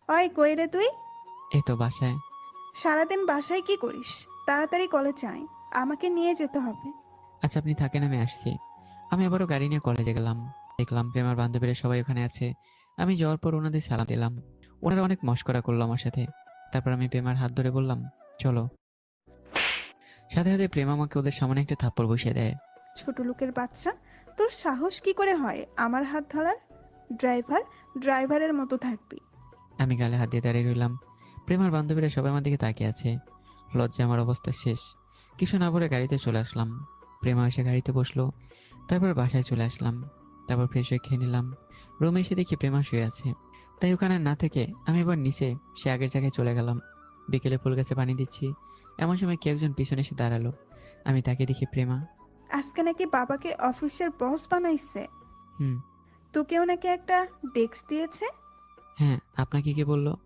ওই কই রে তুই? এই তো বাসায়। সারাদিন বাসায় কি করিস? তাড়াতাড়ি কলেজে আয়, আমাকে নিয়ে যেতে হবে। আচ্ছা আপনি থাকেন, আমি আসছি। আমি আবারও গাড়ি নিয়ে কলেজে গেলাম। দেখলাম প্রেমার বান্ধবীরা সবাই ওখানে আছে। আমি যাওয়ার পর ওনাদের সালাম দিলাম। ওনারা অনেক মশকরা করলো আমার সাথে। তারপর আমি প্রেমার হাত ধরে বললাম, চলো। সাথে সাথে প্রেম আমাকে ওদের সামনে একটা থাপ্পড় বসিয়ে দেয়। ছোট লোকের বাচ্চা, তোর সাহস কি করে হয় আমার হাত ধরার? ড্রাইভার, ড্রাইভারের মতো থাকবি। আমি গালে হাত দিয়ে দাঁড়িয়ে রইলাম। প্রেমার বান্ধবীরা সবাই আমার দিকে তাকিয়ে আছে। লজ্জায় আমার অবস্থা শেষ। কিছু না বলে গাড়িতে চলে আসলাম। প্রেমা এসে গাড়িতে বসলো। তারপর বাসায় চলে আসলাম। তারপর ফ্রেশ হয়ে খেয়ে নিলাম। রুমে এসে দেখি প্রেমা শুয়ে আছে। তাই ওখানে না থেকে আমি এবার নিচে সে আগের জায়গায় চলে গেলাম। বিকেলে ফুল গাছে পানি দিচ্ছি। এমন সময় কেউ একজন পিছনে এসে দাঁড়ালো। আমি তাকে দেখি প্রেমা। আজকে নাকি বাবাকে অফিসের বস বানাইছে। হুম। তোকেও নাকি একটা ডেস্ক দিয়েছে। হ্যাঁ, আপনাকে কে বললো?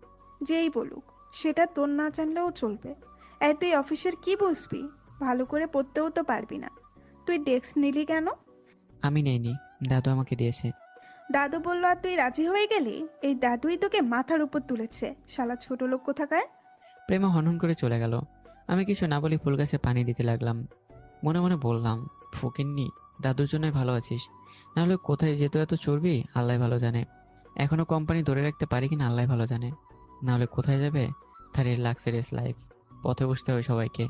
যেই বলুক, সেটা তোর না জানলেও চলবে। এই তুই অফিসের কি বুঝবি? ভালো করে পড়তেও তো পারবি না। তুই ডেস্ক নিলি কেন? আমি নেইনি, দাদু আমাকে দিয়েছে। দাদু বললো আর তুই রাজি হয়ে গেলি? এই দাদুই তোকে মাথার উপর তুলেছে, শালা ছোট লোক কোথাকার। প্রেমা হনহন করে চলে গেল। আমি কিছু না বলে ফুল গাছে পানি দিতে লাগলাম। মনে মনে বললাম, ফকিন্নি, দাদুর জন্যই ভালো আছিস। নাহলে কোথায় যেত এত চর্বি আল্লাহ ভালো জানে। এখনো কোম্পানি ধরে রাখতে পারি কিনা আল্লাহ ভালো জানে। নাহলে কোথায় যাবে তার এই লাক্সারিয়াস লাইফ। পথে বসতে হবে সবাইকে।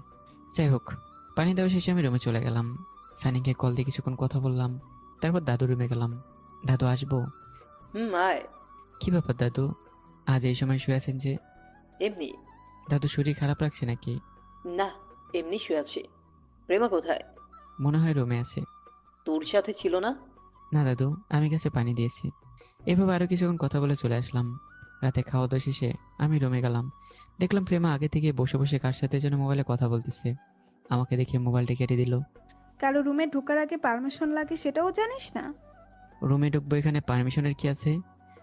যাই হোক, পানি দেওয়া শেষে আমি রুমে চলে গেলাম। সানিকে কল দিয়ে কিছুক্ষণ কথা বললাম। তারপর দাদু রুমে গেলাম। দাদু আসবো? আয়। কি ব্যাপার দাদু, আজ এই সময় শুয়ে আছেন যে? এমনি। দাদু শরীর খারাপ লাগছে নাকি? না, এমনি শুয়ে আছি। প্রেমা কোথায়? মনে হয় রুমে আছে। তোর সাথে ছিল না? না দাদু, আমি গাছে পানি দিয়েছি। এভাবে আরো কিছুক্ষণ কথা বলে চলে আসলাম। রাতে খাওয়া দাওয়া শেষে আমি রুমে গেলাম। দেখলাম প্রেমা আগে থেকে বসে বসে কার সাথে যেন মোবাইলে কথা বলতেছে। আমাকে দেখে মোবাইলটা কেটে দিল। কারো রুমে ঢোকার আগে পারমিশন লাগে সেটাও জানিস না? রুমে ঢুকবো, এখানে পারমিশনের কি আছে?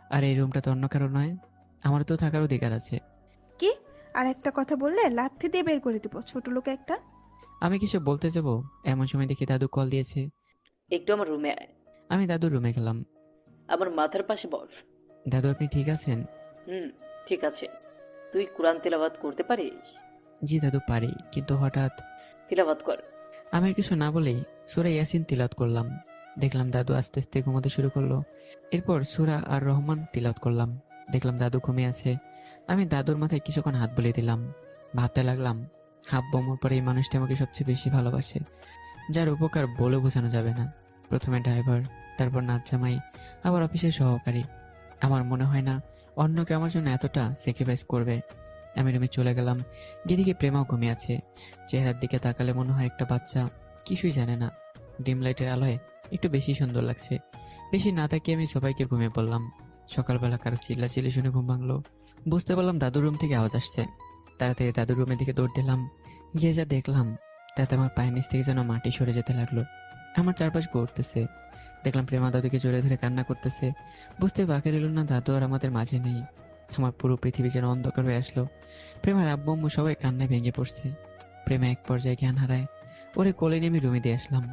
আর এই রুমটা তো অন্য কারো নয়, আমার তো থাকার অধিকার আছে। কি? আর একটা কথা বললে লাথি দিয়ে বের করে দিব, ছোট লোক একটা। আমি কিছু বলতে যাবো, এমন সময় দেখি দাদু কল দিয়েছে। একটু আমার রুমে আয়। আমি দাদুর রুমে গেলাম। আমার মাথার পাশে বস। দাদু আপনি ঠিক আছেন? হুম, ঠিক আছে। তুই কোরআন তেলাওয়াত করতে পারিস? জি দাদু পারি, কিন্তু হঠাৎ। তেলাওয়াত কর। আমি আর কিছু না বলেই সূরা ইয়াসিন তিলাওয়াত করলাম। দেখলাম দাদু আস্তে আস্তে ঘুমাতে শুরু করলো। এরপর সূরা আর রহমান তিলাওয়াত করলাম। দেখলাম দাদু ঘুমিয়ে আছে। আমি দাদুর মাথায় কিছুক্ষণ হাত বুলিয়ে দিলাম। ভাবতে লাগলাম, হাব্বু মরার পরে এই মানুষটা আমাকে সবচেয়ে বেশি ভালোবাসে, যার উপকার বলে বোঝানো যাবে না। প্রথমে ড্রাইভার, তারপর নাচ জামাই, আবার অফিসের সহকারী। আমার মনে হয় না অন্যকে আমার জন্য এতটা স্যাক্রিফাইস করবে। আমি রুমে চলে গেলাম। দিদিকে প্রেমাও ঘুমিয়ে আছে। চেহারার দিকে তাকালে মনে হয় একটা বাচ্চা, কিছুই জানে না। ডিম লাইটের আলোয় একটু বেশি সুন্দর লাগছে। বেশি না তাকিয়ে আমি সবাইকে ঘুমিয়ে পড়লাম। সকালবেলা কারো চিল্লাচিল্লি শুনে ঘুম ভাঙলো। বুঝতে পারলাম দাদুর রুম থেকে আওয়াজ আসছে। তাড়াতাড়ি দাদুর রুমের দিকে দৌড় দিলাম। গিয়ে যা দেখলাম, তাতে আমার পায়ের নিচ থেকে যেন মাটি সরে যেতে লাগলো। আমার চারপাশ ঘুরতেছে। দেখলাম প্রেমা দাদুকে জড়িয়ে ধরে কান্না করতেছে। বুঝতে বাকি রইল না দাদু আর আমাদের মাঝে নেই। আমার পুরো পৃথিবী যেন অন্ধকার হয়ে আসলো। প্রেমার আব্বু আম্মু সবাই কান্নায় ভেঙে পড়ছে। প্রেমা এক পর্যায়ে জ্ঞান হারায়। ওরে কোলে নিয়ে আমি রুমে দিয়ে আসলাম।